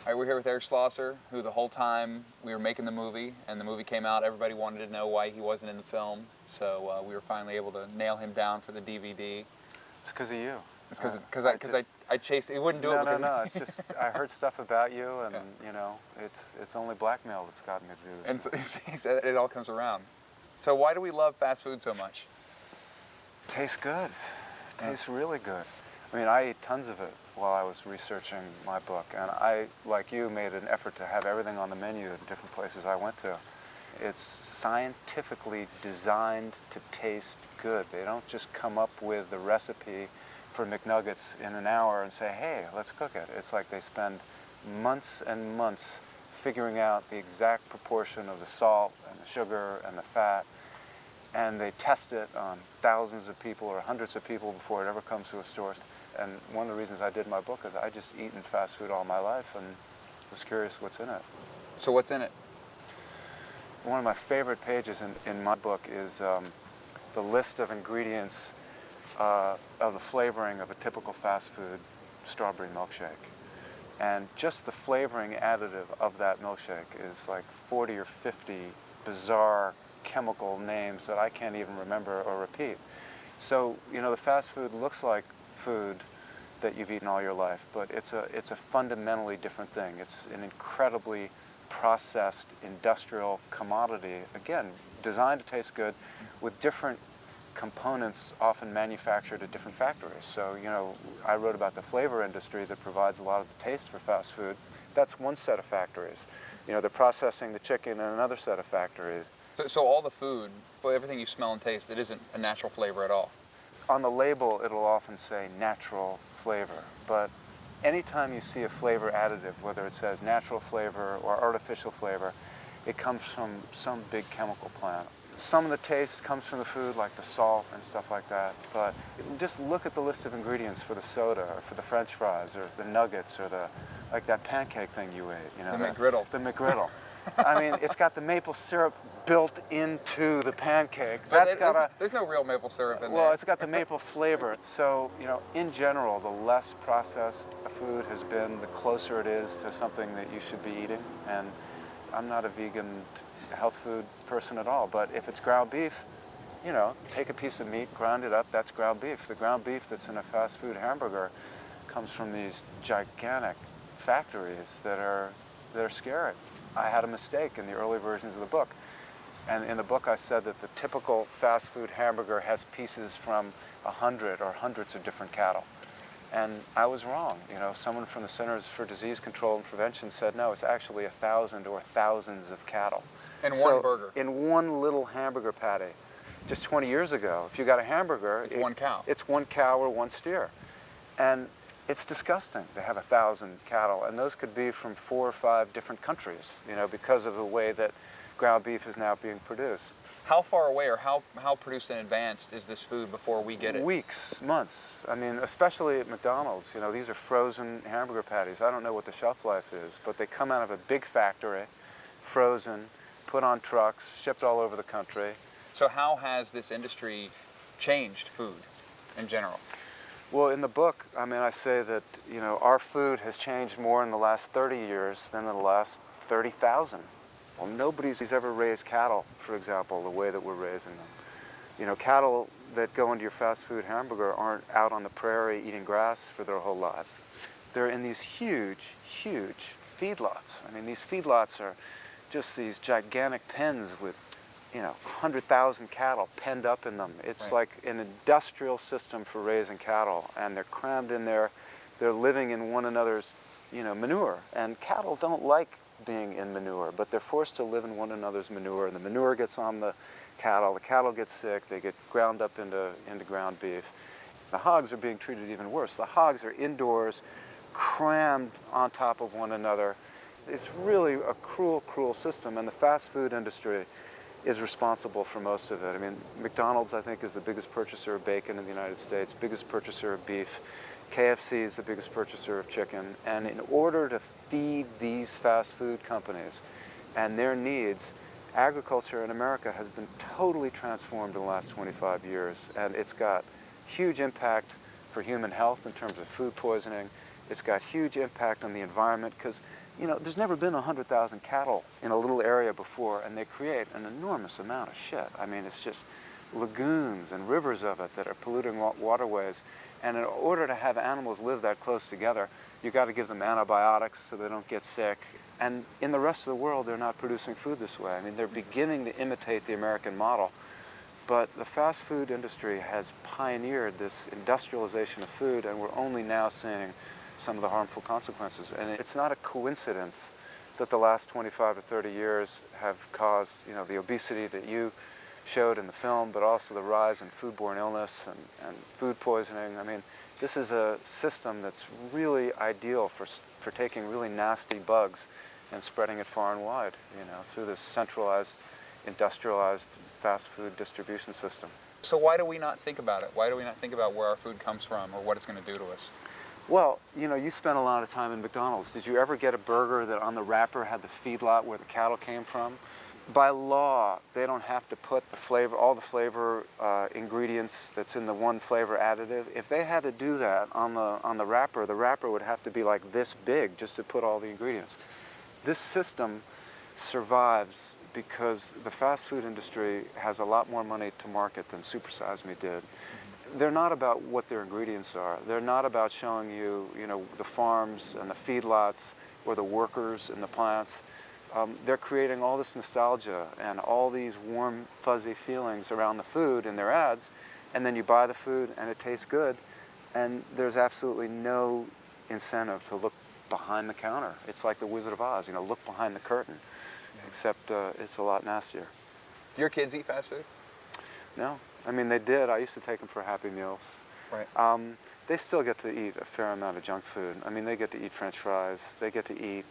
All right, we're here with Eric Schlosser, who the whole time we were making the movie, and the movie came out, everybody wanted to know why he wasn't in the film. So we were finally able to nail him down for the DVD. It's because of you. It's because I chased. He wouldn't do it. No. It's just I heard stuff about you, and you know, it's only blackmail that's gotten me to do this. And so it all comes around. So why do we love fast food so much? Tastes good. Tastes really good. I mean, I ate tons of it while I was researching my book, and I, like you, made an effort to have everything on the menu at different places I went to. It's scientifically designed to taste good. They don't just come up with the recipe for McNuggets in an hour and say, hey, let's cook it. It's like they spend months and months figuring out the exact proportion of the salt and the sugar and the fat, and they test it on thousands of people or hundreds of people before it ever comes to a store. And one of the reasons I did my book is I just eaten fast food all my life and was curious what's in it. So what's in it? One of my favorite pages in my book is the list of ingredients of the flavoring of a typical fast food strawberry milkshake. And just the flavoring additive of that milkshake is like 40 or 50 bizarre chemical names that I can't even remember or repeat. So, you know, the fast food looks like food that you've eaten all your life, but it's a fundamentally different thing. It's an incredibly processed industrial commodity, again, designed to taste good with different components often manufactured at different factories. So, you know, I wrote about the flavor industry that provides a lot of the taste for fast food. That's one set of factories. You know, they're processing the chicken in another set of factories. So all the food, everything you smell and taste, it isn't a natural flavor at all. On the label, it'll often say natural flavor, but anytime you see a flavor additive, whether it says natural flavor or artificial flavor, it comes from some big chemical plant. Some of the taste comes from the food, like the salt and stuff like that, but just look at the list of ingredients for the soda, or for the French fries, or the nuggets, or like that pancake thing you ate. You know, the McGriddle. The McGriddle. I mean, it's got the maple syrup built into the pancake. There's no real maple syrup in there. Well, it's got the maple flavor. So, you know, in general, the less processed a food has been, the closer it is to something that you should be eating. And I'm not a vegan health food person at all, but if it's ground beef, you know, take a piece of meat, ground it up, that's ground beef. The ground beef that's in a fast food hamburger comes from these gigantic factories that are scary. I had a mistake in the early versions of the book. And in the book I said that the typical fast food hamburger has pieces from 100 or hundreds of different cattle. And I was wrong. You know, someone from the Centers for Disease Control and Prevention said, no, it's actually 1,000 or thousands of cattle. In one burger. In one little hamburger patty. Just 20 years ago, if you got a hamburger, it's one cow. It's one cow or one steer. And it's disgusting to have 1,000 cattle, and those could be from 4 or 5 different countries, you know, because of the way that ground beef is now being produced. How far away or how produced and advanced is this food before we get it? Weeks, months. I mean, especially at McDonald's, you know, these are frozen hamburger patties. I don't know what the shelf life is, but they come out of a big factory, frozen, put on trucks, shipped all over the country. So how has this industry changed food in general? Well, in the book, I mean, I say that, you know, our food has changed more in the last 30 years than in the last 30,000. Well, nobody's ever raised cattle, for example, the way that we're raising them. You know, cattle that go into your fast food hamburger aren't out on the prairie eating grass for their whole lives. They're in these huge, huge feedlots. I mean, these feedlots are just these gigantic pens with, you know, 100,000 cattle penned up in them. It's like an industrial system for raising cattle, and they're crammed in there. They're living in one another's, you know, manure. And cattle don't like being in manure, but they're forced to live in one another's manure, and the manure gets on the cattle get sick, they get ground up into ground beef. The hogs are being treated even worse. The hogs are indoors, crammed on top of one another. It's really a cruel, cruel system, and the fast food industry is responsible for most of it. I mean, McDonald's, I think, is the biggest purchaser of bacon in the United States, biggest purchaser of beef. KFC is the biggest purchaser of chicken. And in order to feed these fast food companies and their needs, agriculture in America has been totally transformed in the last 25 years. And it's got huge impact for human health in terms of food poisoning. It's got huge impact on the environment because you know, there's never been 100,000 cattle in a little area before, and they create an enormous amount of shit. I mean, it's just lagoons and rivers of it that are polluting waterways. And in order to have animals live that close together, you got to give them antibiotics so they don't get sick. And in the rest of the world, they're not producing food this way. I mean, they're beginning to imitate the American model. But the fast food industry has pioneered this industrialization of food, and we're only now seeing some of the harmful consequences. And it's not a coincidence that the last 25 to 30 years have caused, you know, the obesity that you showed in the film, but also the rise in foodborne illness and food poisoning. I mean, this is a system that's really ideal for taking really nasty bugs and spreading it far and wide, you know, through this centralized, industrialized fast food distribution system. So why do we not think about it? Why do we not think about where our food comes from or what it's going to do to us? Well, you know, you spent a lot of time in McDonald's. Did you ever get a burger that on the wrapper had the feedlot where the cattle came from? By law, they don't have to put the flavor, all the flavor ingredients that's in the one flavor additive. If they had to do that on the wrapper would have to be like this big just to put all the ingredients. This system survives because the fast food industry has a lot more money to market than Super Size Me did. They're not about what their ingredients are. They're not about showing you, you know, the farms and the feedlots or the workers in the plants. They're creating all this nostalgia and all these warm, fuzzy feelings around the food in their ads, and then you buy the food and it tastes good, and there's absolutely no incentive to look behind the counter. It's like the Wizard of Oz, you know, look behind the curtain, except it's a lot nastier. Do your kids eat fast food? No. I mean, they did. I used to take them for Happy Meals. Right. They still get to eat a fair amount of junk food. I mean, they get to eat French fries. They get to eat,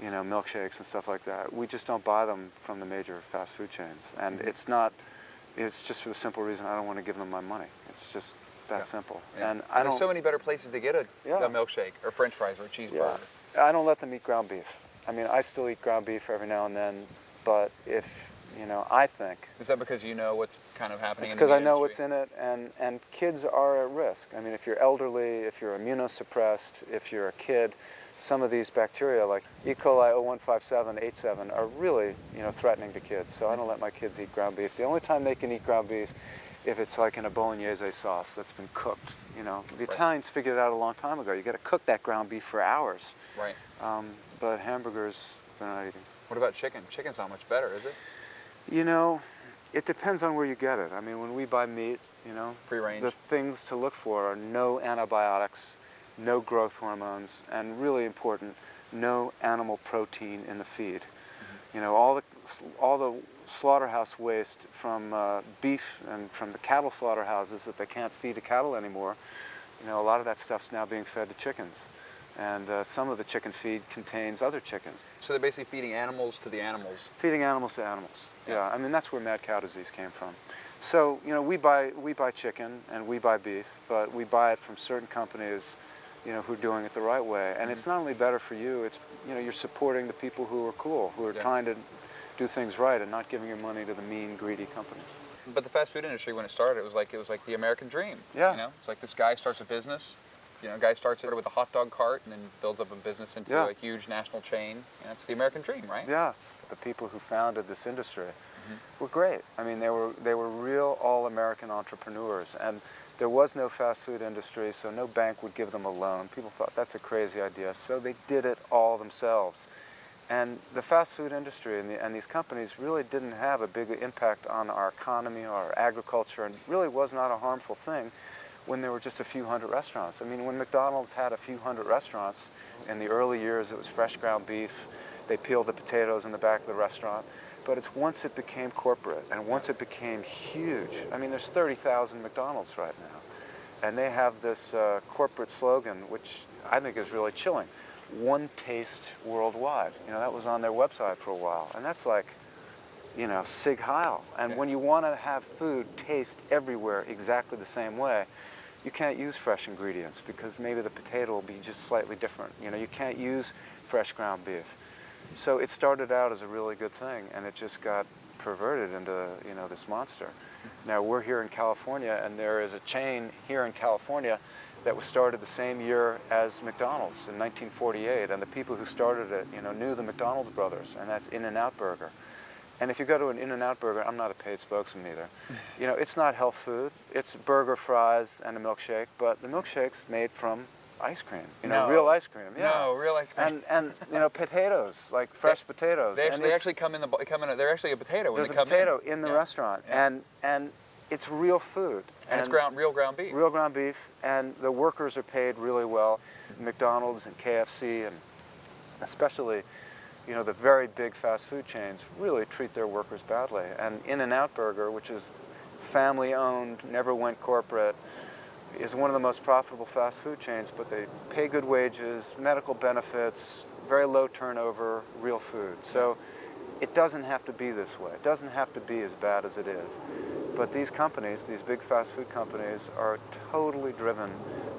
you know, milkshakes and stuff like that. We just don't buy them from the major fast food chains. And it's just for the simple reason I don't want to give them my money. It's just that simple. Yeah. And there's so many better places to get a milkshake or French fries or a cheeseburger. I don't let them eat ground beef. I mean, I still eat ground beef every now and then, but if, you know, I think... Is that because you know what's kind of happening It's in the because I know industry? what's in it, and kids are at risk. I mean, if you're elderly, if you're immunosuppressed, if you're a kid, some of these bacteria like E. coli 015787 are really, you know, threatening to kids. So I don't let my kids eat ground beef. The only time they can eat ground beef if it's like in a bolognese sauce that's been cooked. You know, the Italians figured it out a long time ago. You got to cook that ground beef for hours. Right. But hamburgers, they're not eating. What about chicken? Chicken's not much better, is it? You know, it depends on where you get it. I mean, when we buy meat, you know, Free range. the things to look for are no antibiotics, no growth hormones, and really important, no animal protein in the feed. You know, all the slaughterhouse waste from beef and from the cattle slaughterhouses that they can't feed to cattle anymore, you know, a lot of that stuff's now being fed to chickens. And some of the chicken feed contains other chickens. So they're basically feeding animals to the animals. Feeding animals to animals. Yeah, I mean, that's where mad cow disease came from. So, you know, we buy chicken and we buy beef, but we buy it from certain companies, you know, who are doing it the right way. And it's not only better for you, it's, you know, you're supporting the people who are cool, who are trying to do things right and not giving your money to the mean, greedy companies. But the fast food industry, when it started, it was like the American dream. Yeah. You know, it's like this guy starts a business. You know, a guy starts it with a hot dog cart and then builds up a business into a huge national chain. And it's the American dream, right? Yeah. The people who founded this industry were great. I mean, they were real all-American entrepreneurs. And there was no fast food industry, so no bank would give them a loan. People thought that's a crazy idea, so they did it all themselves. And the fast food industry and these companies really didn't have a big impact on our economy or our agriculture, and really was not a harmful thing when there were just a few hundred restaurants. I mean, when McDonald's had a few hundred restaurants, in the early years it was fresh ground beef, they peeled the potatoes in the back of the restaurant, but it's once it became corporate and once it became huge. I mean, there's 30,000 McDonald's right now, and they have this corporate slogan, which I think is really chilling. One taste worldwide. You know, that was on their website for a while, and that's like, you know, Sig Heil. And when you want to have food taste everywhere exactly the same way, you can't use fresh ingredients because maybe the potato will be just slightly different. You know, you can't use fresh ground beef. So it started out as a really good thing, and it just got perverted into, you know, this monster. Now we're here in California, and there is a chain here in California that was started the same year as McDonald's in 1948, and the people who started it, knew the McDonald's brothers, and that's In-N-Out Burger. And if you go to an In-N-Out Burger, I'm not a paid spokesman either, it's not health food. It's burger, fries, and a milkshake, but the milkshake's made from ice cream, No. real ice cream. Yeah. No, real ice cream. And potatoes, like fresh potatoes. They actually come in they're actually a potato when there's they come in. There's a potato in the Yeah. restaurant, Yeah. and it's real food. And it's real ground beef. Real ground beef, and the workers are paid really well. McDonald's and KFC, and especially, the very big fast food chains really treat their workers badly. And In-N-Out Burger, which is family-owned, never went corporate, is one of the most profitable fast food chains, but they pay good wages, medical benefits, very low turnover, real food. So it doesn't have to be this way. It doesn't have to be as bad as it is. But these companies, these big fast food companies, are totally driven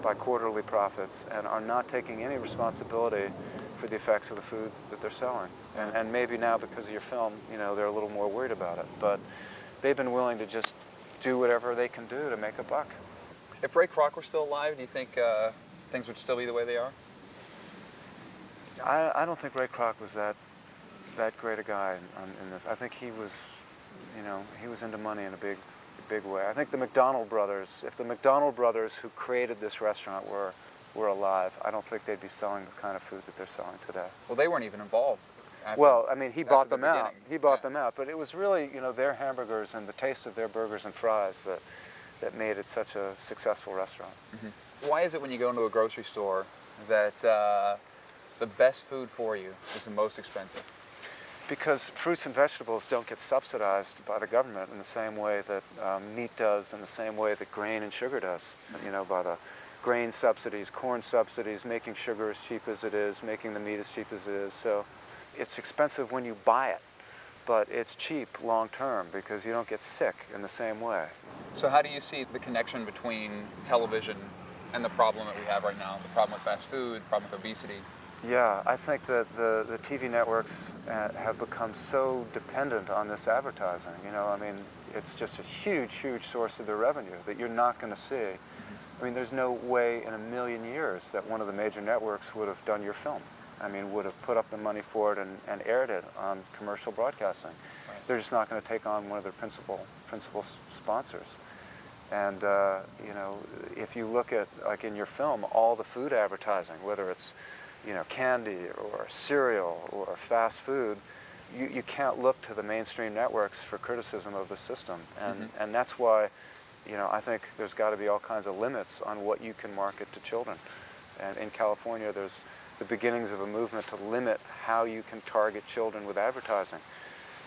by quarterly profits and are not taking any responsibility for the effects of the food that they're selling. And maybe now, because of your film, they're a little more worried about it. But they've been willing to just do whatever they can do to make a buck. If Ray Kroc were still alive, do you think things would still be the way they are? I don't think Ray Kroc was that great a guy in this. I think he was, he was into money in a big way. I think the McDonald brothers, if the McDonald brothers who created this restaurant were alive, I don't think they'd be selling the kind of food that they're selling today. Well, they weren't even involved. Well, I mean, he bought them out. beginning. He bought them out, but it was really, their hamburgers and the taste of their burgers and fries that made it such a successful restaurant. Mm-hmm. Why is it when you go into a grocery store that the best food for you is the most expensive? Because fruits and vegetables don't get subsidized by the government in the same way that meat does, in the same way that grain and sugar does. By the grain subsidies, corn subsidies, making sugar as cheap as it is, making the meat as cheap as it is. So it's expensive when you buy it, but it's cheap long term because you don't get sick in the same way. So how do you see the connection between television and the problem that we have right now, the problem with fast food, the problem with obesity? Yeah, I think that the TV networks have become so dependent on this advertising. It's just a huge, huge source of their revenue that you're not going to see. There's no way in a million years that one of the major networks would have done your film. Would have put up the money for it and aired it on commercial broadcasting. Right. They're just not going to take on one of their principal sponsors. And, if you look at, like in your film, all the food advertising, whether it's, candy or cereal or fast food, you can't look to the mainstream networks for criticism of the system. And that's why, I think there's got to be all kinds of limits on what you can market to children. And in California, there's the beginnings of a movement to limit how you can target children with advertising.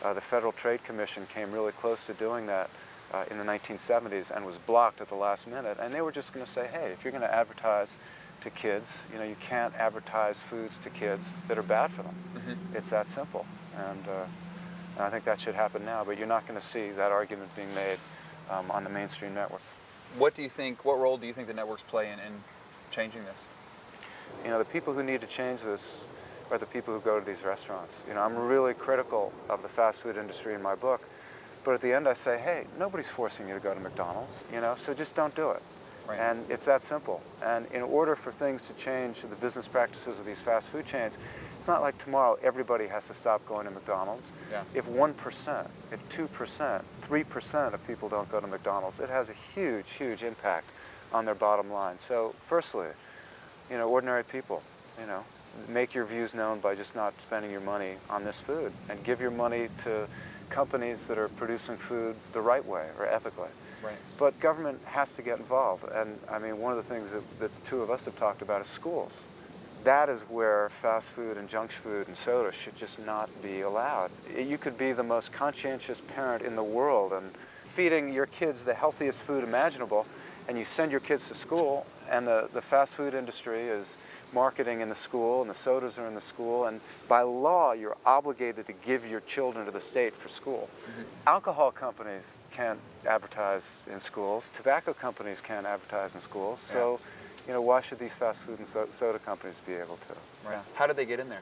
The Federal Trade Commission came really close to doing that in the 1970s and was blocked at the last minute. And they were just going to say, hey, if you're going to advertise to kids, you can't advertise foods to kids that are bad for them. Mm-hmm. It's that simple. And I think that should happen now, but you're not going to see that argument being made on the mainstream network. What role do you think the networks play in changing this? The people who need to change this are the people who go to these restaurants. I'm really critical of the fast food industry in my book, but at the end I say, hey, nobody's forcing you to go to McDonald's, so just don't do it. Right. And it's that simple. And in order for things to change the business practices of these fast food chains, it's not like tomorrow everybody has to stop going to McDonald's. Yeah. If 1%, if 2%, 3% of people don't go to McDonald's, it has a huge, huge impact on their bottom line. So firstly, ordinary people, make your views known by just not spending your money on this food and give your money to companies that are producing food the right way or ethically. Right. But government has to get involved. And one of the things that the two of us have talked about is schools. That is where fast food and junk food and soda should just not be allowed. You could be the most conscientious parent in the world and feeding your kids the healthiest food imaginable, and you send your kids to school, and the fast food industry is marketing in the school, and the sodas are in the school, and by law, you're obligated to give your children to the state for school. Mm-hmm. Alcohol companies can't advertise in schools. Tobacco companies can't advertise in schools. Yeah. So, why should these fast food and soda companies be able to? Right. Yeah. How did they get in there?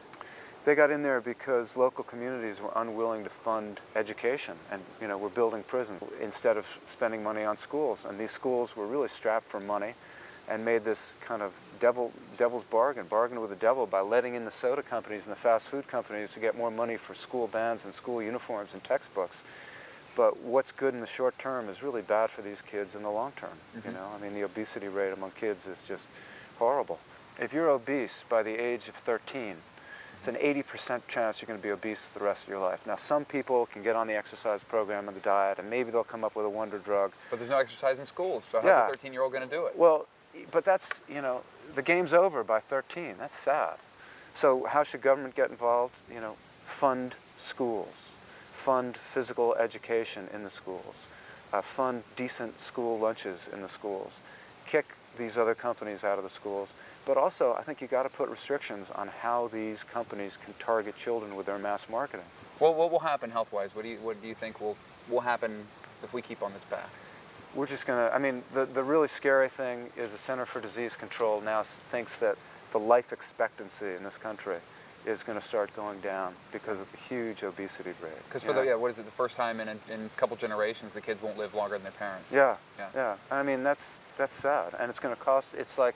They got in there because local communities were unwilling to fund education, and we're building prisons instead of spending money on schools. And these schools were really strapped for money. and made this kind of devil's bargain with the devil by letting in the soda companies and the fast food companies to get more money for school bands and school uniforms and textbooks. But what's good in the short term is really bad for these kids in the long term. You know, I mean, the obesity rate among kids is just horrible. If you're obese by the age of 13, it's an 80% chance you're going to be obese the rest of your life. Now, some people can get on the exercise program and the diet, and maybe they'll come up with a wonder drug. But there's no exercise in schools, so how's a 13-year-old going to do it? Well, but that's, you know, the game's over by 13. That's sad. So how should government get involved? You know, fund schools, fund physical education in the schools, fund decent school lunches in the schools, kick these other companies out of the schools. But also, I think you got to put restrictions on how these companies can target children with their mass marketing. Well, what will happen health-wise? What do you think will happen if we keep on this path? We're just going to, I mean, the really scary thing is the Center for Disease Control now thinks that the life expectancy in this country is going to start going down because of the huge obesity rate. Because for what is it, the first time in a couple generations, the kids won't live longer than their parents. Yeah. I mean, that's sad, and it's going to cost. It's going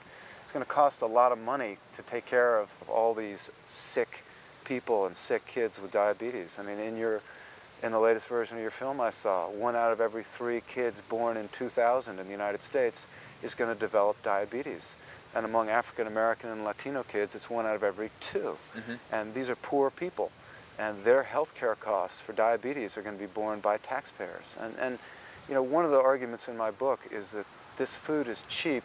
to cost a lot of money to take care of all these sick people and sick kids with diabetes. I mean, in the latest version of your film I saw, 1 out of every 3 kids born in 2000 in the United States is going to develop diabetes. And among African American and Latino kids, it's 1 out of every 2. And these are poor people, and their health care costs for diabetes are going to be borne by taxpayers. And you know, one of the arguments in my book is that this food is cheap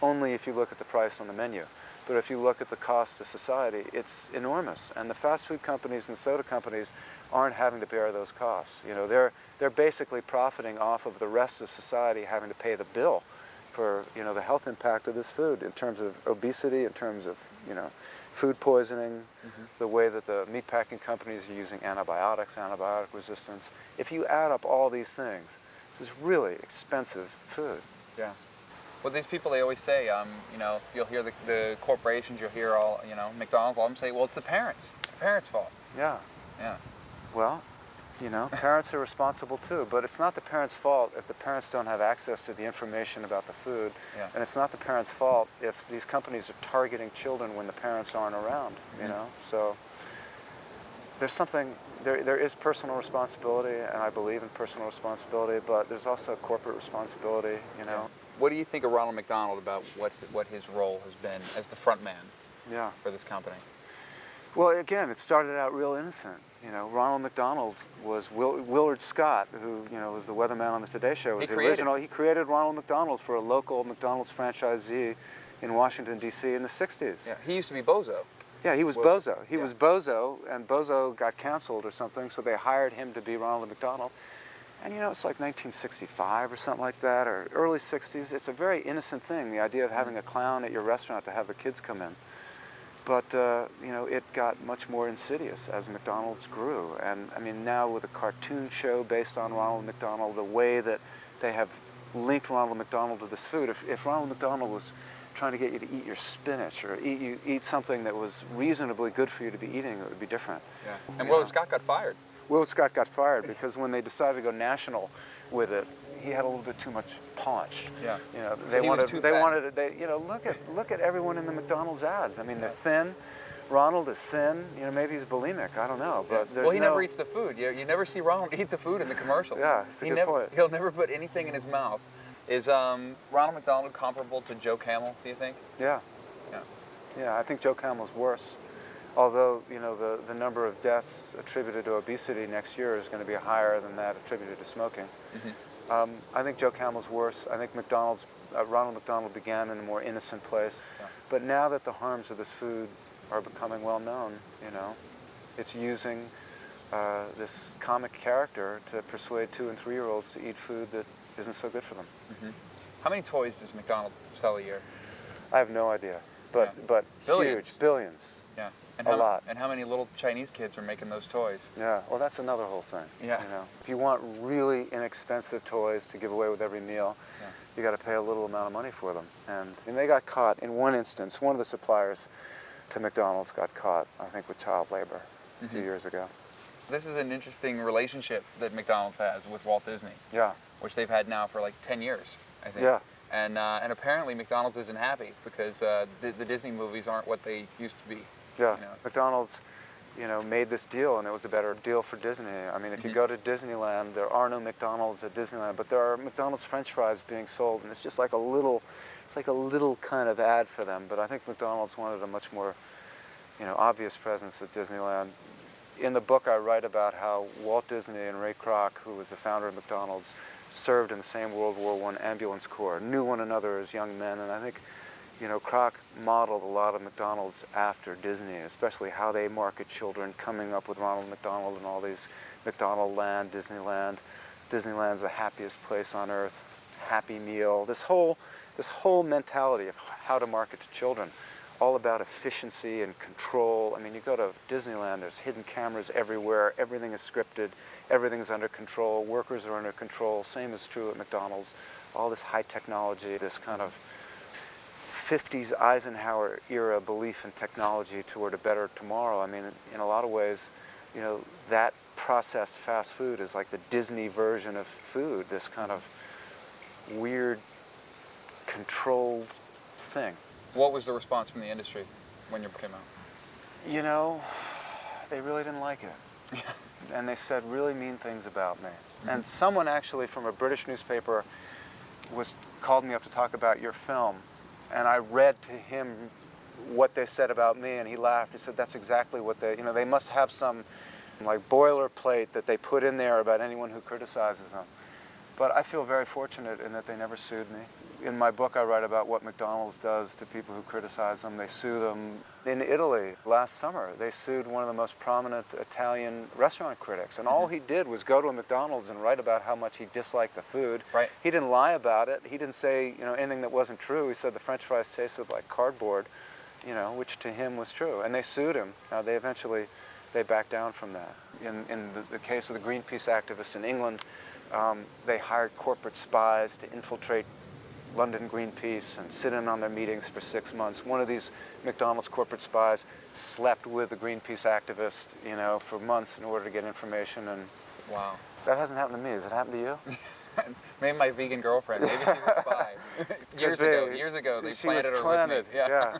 only if you look at the price on the menu. But if you look at the cost to society, it's enormous. And the fast food companies and soda companies aren't having to bear those costs. You know, they're basically profiting off of the rest of society having to pay the bill for, you know, the health impact of this food in terms of obesity, in terms of, you know, food poisoning, the way that the meatpacking companies are using antibiotics, antibiotic resistance. If you add up all these things, this is really expensive food. Yeah. Well, these people, they always say, you know, you'll hear the corporations, you'll hear all, you know, McDonald's, all of them say, well, it's the parents. It's the parents' fault. Yeah. Yeah. Well, you know, parents are responsible too, but it's not the parents' fault if the parents don't have access to the information about the food. Yeah. And it's not the parents' fault if these companies are targeting children when the parents aren't around, you know? So there's something, there is personal responsibility, and I believe in personal responsibility, but there's also corporate responsibility, you know? What do you think of Ronald McDonald about what his role has been as the front man for this company? Well, again, it started out real innocent. You know, Ronald McDonald was Willard Scott, who, you know, was the weatherman on the Today Show. Was he created Ronald McDonald for a local McDonald's franchisee in Washington, D.C. in the 60s. Yeah, he used to be Bozo. Yeah, he was Bozo. He was Bozo, and Bozo got canceled or something, so they hired him to be Ronald McDonald. And, you know, it's like 1965 or something like that, or early 60s. It's a very innocent thing, the idea of having a clown at your restaurant to have the kids come in. But, you know, it got much more insidious as McDonald's grew. And, I mean, now with a cartoon show based on Ronald McDonald, the way that they have linked Ronald McDonald to this food, if Ronald McDonald was trying to get you to eat your spinach or eat something that was reasonably good for you to be eating, it would be different. Yeah. And Willard Scott got fired. Willard Scott got fired because when they decided to go national with it, he had a little bit too much punch. Yeah. You know, you know, look at everyone in the McDonald's ads. I mean, they're thin. Ronald is thin. You know, maybe he's bulimic. I don't know. But well, he never eats the food. You never see Ronald eat the food in the commercials. Yeah, it's a good point. He'll never put anything in his mouth. Is Ronald McDonald comparable to Joe Camel, do you think? Yeah. Yeah. Yeah, I think Joe Camel's worse. Although, you know, the number of deaths attributed to obesity next year is going to be higher than that attributed to smoking. I think Joe Camel's worse. I think Ronald McDonald began in a more innocent place. Yeah. But now that the harms of this food are becoming well known, you know, it's using this comic character to persuade 2- and 3-year-olds to eat food that isn't so good for them. How many toys does McDonald's sell a year? I have no idea, but billions. Huge, billions. Yeah. And a lot. And how many little Chinese kids are making those toys? Yeah, well, that's another whole thing. Yeah. You know, if you want really inexpensive toys to give away with every meal, you got to pay a little amount of money for them. And they got caught in one instance. One of the suppliers to McDonald's got caught, I think, with child labor a few years ago. This is an interesting relationship that McDonald's has with Walt Disney. Yeah. Which they've had now for like 10 years, I think. Yeah. And apparently McDonald's isn't happy because the Disney movies aren't what they used to be. Yeah, You know? McDonald's, made this deal, and it was a better deal for Disney. I mean, if you go to Disneyland, there are no McDonald's at Disneyland, but there are McDonald's French fries being sold, and it's just like it's like a little kind of ad for them. But I think McDonald's wanted a much more, obvious presence at Disneyland. In the book, I write about how Walt Disney and Ray Kroc, who was the founder of McDonald's, served in the same World War I ambulance corps, knew one another as young men, and I think Kroc modeled a lot of McDonald's after Disney, especially how they market children, coming up with Ronald McDonald and all these McDonald Land, Disneyland. Disneyland's the happiest place on earth, Happy Meal. This whole mentality of how to market to children, all about efficiency and control. I mean, you go to Disneyland, there's hidden cameras everywhere, everything is scripted, everything's under control, workers are under control. Same is true at McDonald's. All this high technology, this kind of 50s Eisenhower era belief in technology toward a better tomorrow. I mean, in a lot of ways, that processed fast food is like the Disney version of food, this kind of weird, controlled thing. What was the response from the industry when your book came out? They really didn't like it. And they said really mean things about me. And someone actually from a British newspaper called me up to talk about your film. And I read to him what they said about me, and he laughed. He said, that's exactly what they must have some like boilerplate that they put in there about anyone who criticizes them. But I feel very fortunate in that they never sued me. In my book, I write about what McDonald's does to people who criticize them. They sue them. In Italy, last summer, they sued one of the most prominent Italian restaurant critics. And all he did was go to a McDonald's and write about how much he disliked the food. Right. He didn't lie about it. He didn't say anything that wasn't true. He said the French fries tasted like cardboard, which to him was true. And they sued him. Now, they backed down from that. In the case of the Greenpeace activists in England, they hired corporate spies to infiltrate London Greenpeace and sit in on their meetings for 6 months. One of these McDonald's corporate spies slept with the Greenpeace activist, for months in order to get information. And wow, that hasn't happened to me. Has it happened to you? Maybe my vegan girlfriend. Maybe she's a spy. Years ago, they planted her with me. Yeah.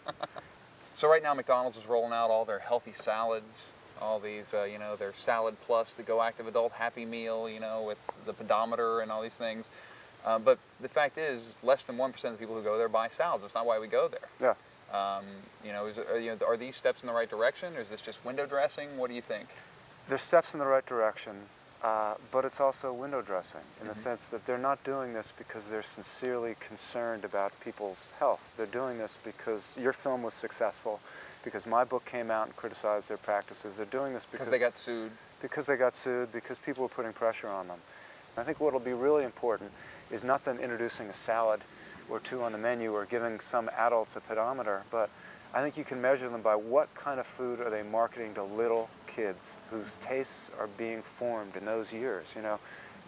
So right now, McDonald's is rolling out all their healthy salads, all these, their Salad Plus, the Go Active Adult Happy Meal, with the pedometer and all these things. But the fact is, less than 1% of the people who go there buy salads. That's not why we go there. Yeah. Are these steps in the right direction, or is this just window dressing? What do you think? There's steps in the right direction, but it's also window dressing in the sense that they're not doing this because they're sincerely concerned about people's health. They're doing this because your film was successful, because my book came out and criticized their practices. They're doing this because they got sued. Because they got sued, because people were putting pressure on them. I think what will be really important is not them introducing a salad or two on the menu or giving some adults a pedometer, but I think you can measure them by what kind of food are they marketing to little kids whose tastes are being formed in those years.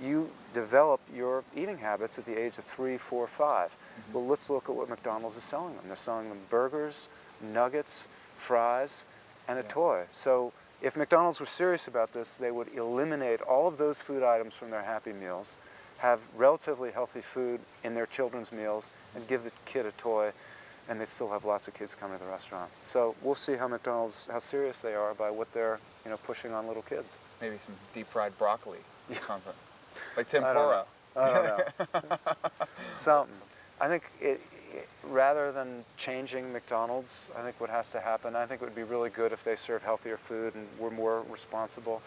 You develop your eating habits at the age of 3, 4, 5. Well, let's look at what McDonald's is selling them. They're selling them burgers, nuggets, fries, and a toy. So if McDonald's were serious about this, they would eliminate all of those food items from their Happy Meals, have relatively healthy food in their children's meals, and give the kid a toy, and they still have lots of kids coming to the restaurant. So we'll see how serious they are by what they're pushing on little kids. Maybe some deep fried broccoli or something. Like tempura. I don't know. Something. I think rather than changing McDonald's, I think what has to happen, I think it would be really good if they served healthier food and were more responsible.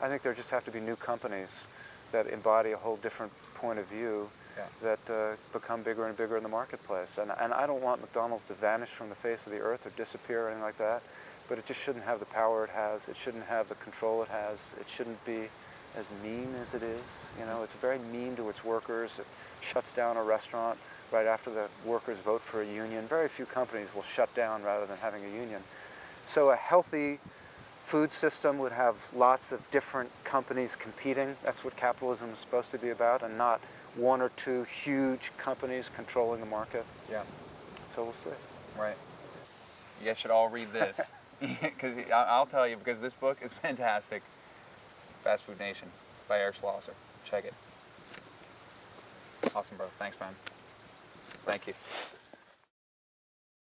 I think there just have to be new companies that embody a whole different point of view that become bigger and bigger in the marketplace. And I don't want McDonald's to vanish from the face of the earth or disappear or anything like that, but it just shouldn't have the power it has. It shouldn't have the control it has. It shouldn't be as mean as it is. It's very mean to its workers. It shuts down a restaurant right after the workers vote for a union. Very few companies will shut down rather than having a union. So a healthy food system would have lots of different companies competing. That's what capitalism is supposed to be about, and not one or two huge companies controlling the market. Yeah. So we'll see. Right. You guys should all read this. Because I'll tell you, because this book is fantastic. Fast Food Nation by Schlosser. Check it. Awesome, bro. Thanks, man. Thank you.